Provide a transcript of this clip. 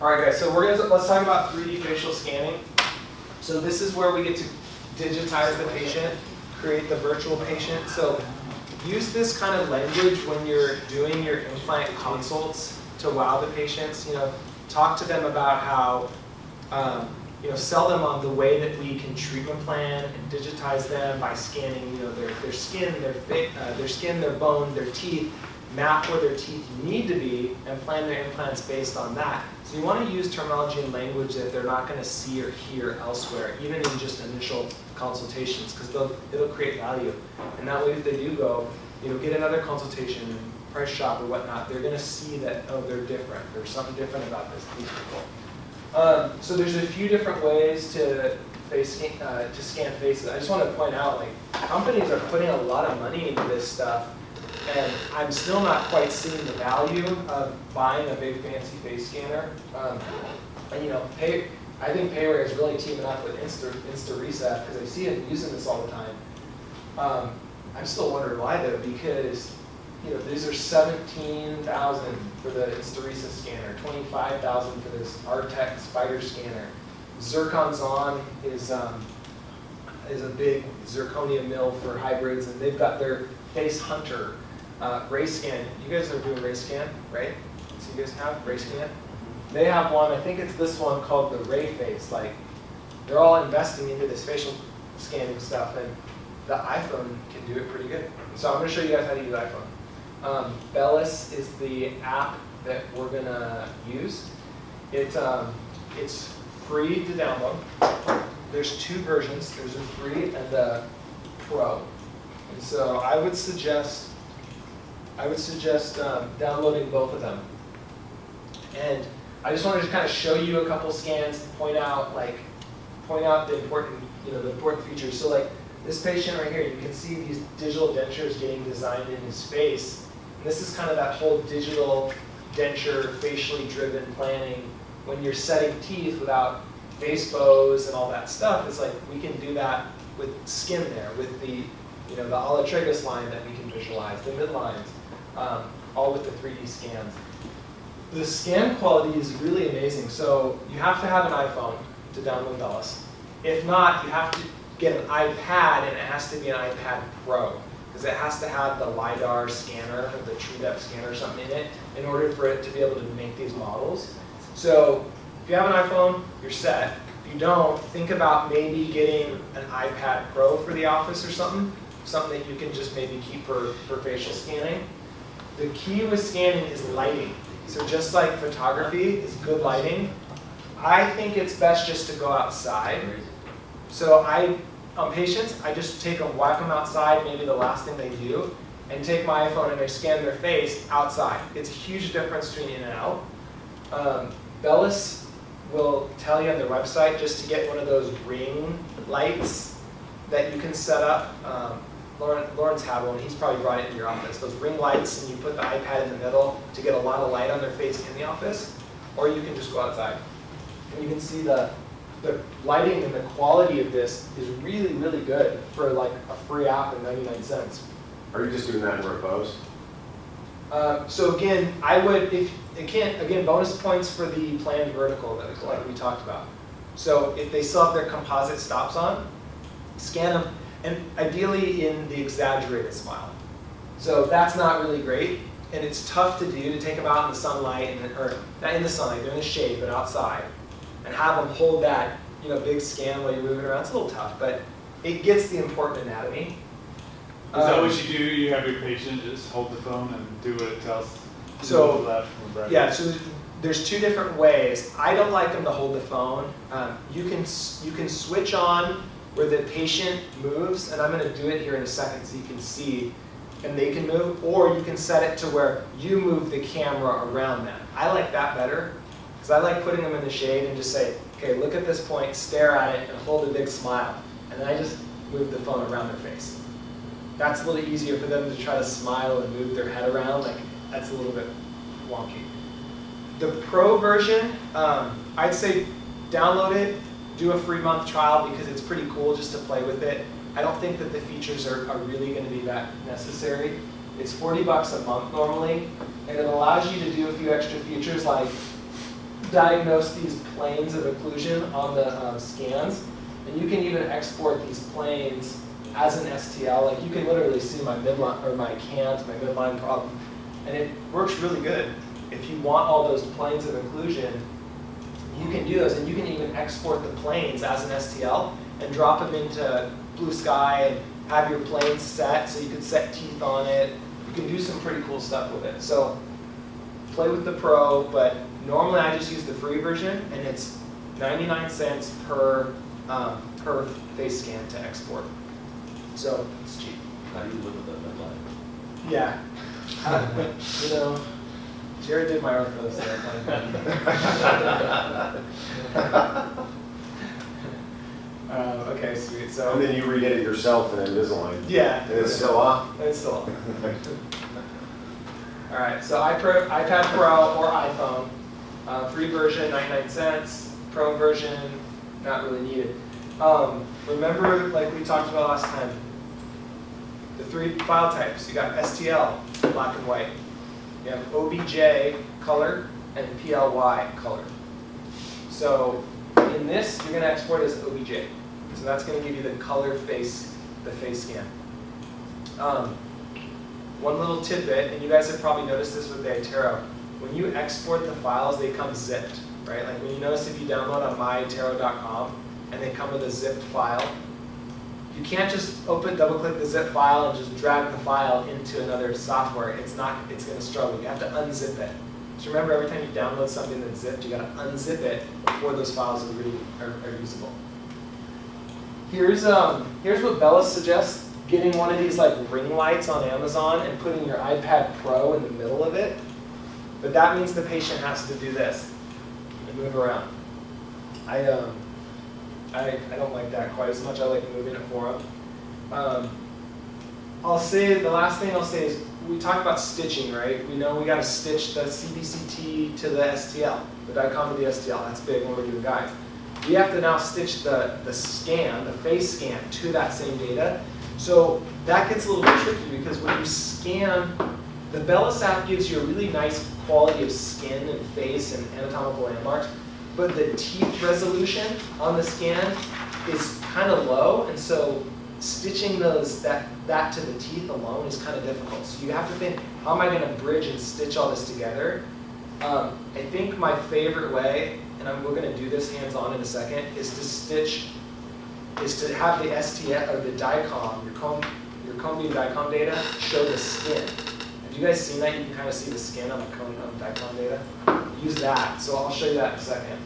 All right, guys. So let's talk about 3D facial scanning. So this is where we get to digitize the patient, create the virtual patient. So use this kind of language when you're doing your implant consults to wow the patients. Talk to them about how, sell them on the way that we can treatment plan and digitize them by scanning, their skin, their bone, their teeth, map where their teeth need to be, and plan their implants based on that. So you want to use terminology and language that they're not going to see or hear elsewhere, even in just initial consultations, because it'll create value. And that way, if they do go, get another consultation, price shop or whatnot, they're going to see that, oh, they're different. There's something different about these people. So there's a few different ways to scan faces. I just want to point out, companies are putting a lot of money into this stuff, and I'm still not quite seeing the value of buying a big fancy face scanner. I think Payware is really teaming up with Instarisa because I see them using this all the time. I'm still wondering why though, because these are $17,000 for the Instarisa scanner, $25,000 for this Artec Spider scanner. Zircon's on is a big zirconia mill for hybrids, and they've got their Face Hunter Ray Scan. You guys are doing Ray Scan, right? So you guys have Ray Scan? They have one, I think it's this one called the Ray Face. They're all investing into this facial scanning stuff, and the iPhone can do it pretty good. So I'm going to show you guys how to use iPhone. Bellis is the app that we're going to use. It's free to download. There's two versions. There's a free and a pro. And so I would suggest downloading both of them. And I just wanted to kind of show you a couple scans, point out the important features. So this patient right here, you can see these digital dentures getting designed in his face. And this is kind of that whole digital denture, facially driven planning. When you're setting teeth without face bows and all that stuff, it's we can do that with skin there, with the ala tragus line that we can visualize, the midlines, all with the 3D scans. The scan quality is really amazing. So you have to have an iPhone to download Bellis. If not, you have to get an iPad, and it has to be an iPad Pro, because it has to have the LiDAR scanner, or the True Depth scanner or something in it, in order for it to be able to make these models. So if you have an iPhone, you're set. If you don't, think about maybe getting an iPad Pro for the office or something that you can just maybe keep for facial scanning. The key with scanning is lighting. So just like photography is good lighting, I think it's best just to go outside. So on patients, I just take them, whack them outside, maybe the last thing they do, and take my iPhone and I scan their face outside. It's a huge difference between in and out. Bellis will tell you on their website just to get one of those ring lights that you can set up. Lauren's had one. He's probably brought it in your office. Those ring lights, and you put the iPad in the middle to get a lot of light on their face in the office. Or you can just go outside. And you can see the lighting and the quality of this is really, really good for a free app and 99 cents. Are you just doing that in repose? So again, bonus points for the planned vertical that we talked about. So if they still have their composite stops on, scan them, and ideally in the exaggerated smile. So that's not really great, and it's tough to do, to take them out in the sunlight, or not in the sunlight, they're in the shade, but outside, and have them hold that big scan while you're moving around. It's a little tough, but it gets the important anatomy. Is that what you do? You have your patient just hold the phone and do what it tells to So, the left from right? Yeah, so there's two different ways. I don't like them to hold the phone. You can switch on where the patient moves, and I'm going to do it here in a second so you can see, and they can move, or you can set it to where you move the camera around them. I like that better, because I like putting them in the shade and just say, okay, look at this point, stare at it, and hold a big smile. And then I just move the phone around their face. That's a little easier for them to try to smile and move their head around. That's a little bit wonky. The Pro version, I'd say download it, do a free month trial because it's pretty cool just to play with it. I don't think that the features are really going to be that necessary. It's $40 a month normally, and it allows you to do a few extra features like diagnose these planes of occlusion on the scans, and you can even export these planes as an STL. Like you can literally see my midline or my cant, my midline problem, and it works really good. If you want all those planes of occlusion, you can do those, and you can even export the planes as an STL and drop them into Blue Sky and have your plane set so you can set teeth on it. You can do some pretty cool stuff with it. So play with the Pro, but normally I just use the free version, and it's 99 cents per face scan to export. So it's cheap. How do you live with that midline? Yeah. You know, Jared did my ortho, so okay, sweet. So And then you redid it yourself in Invisalign. yeah, And it's still off? it's still on. All right, so iPad Pro or iPhone, free version 99 cents, Pro version not really needed. Remember, like we talked about last time, the 3 file types. You got STL, black and white. You have OBJ color and PLY color. So in this, you're going to export as OBJ. So that's going to give you the color face, the face scan. One little tidbit, and you guys have probably noticed this with the iTero. When you export the files, they come zipped, right? Like when you notice if you download on myitero.com and they come with a zipped file, you can't just double-click the zip file and just drag the file into another software. It's going to struggle. You have to unzip it. So remember, every time you download something that's zipped, you got to unzip it before those files are usable. Here's what Bella suggests: getting one of these like ring lights on Amazon and putting your iPad Pro in the middle of it. But that means the patient has to do this and move around. I don't like that quite as much. I like moving it for them. I'll say, the last thing I'll say is, we talked about stitching, right? We know we got to stitch the CBCT to the STL, the DICOM to the STL. That's big when we're doing guides. We have to now stitch the scan, the face scan, to that same data. So that gets a little bit tricky, because when you scan, the Bellis app gives you a really nice quality of skin and face and anatomical landmarks, but the teeth resolution on the scan is kind of low, and so stitching that to the teeth alone is kind of difficult. So you have to think, how am I going to bridge and stitch all this together? I think my favorite way, and we're going to do this hands-on in a second, is to have the STL or the DICOM, your cone beam DICOM data, show the skin. Have you guys seen that? You can kind of see the skin on the cone DICOM data. Use that. So I'll show you that in a second.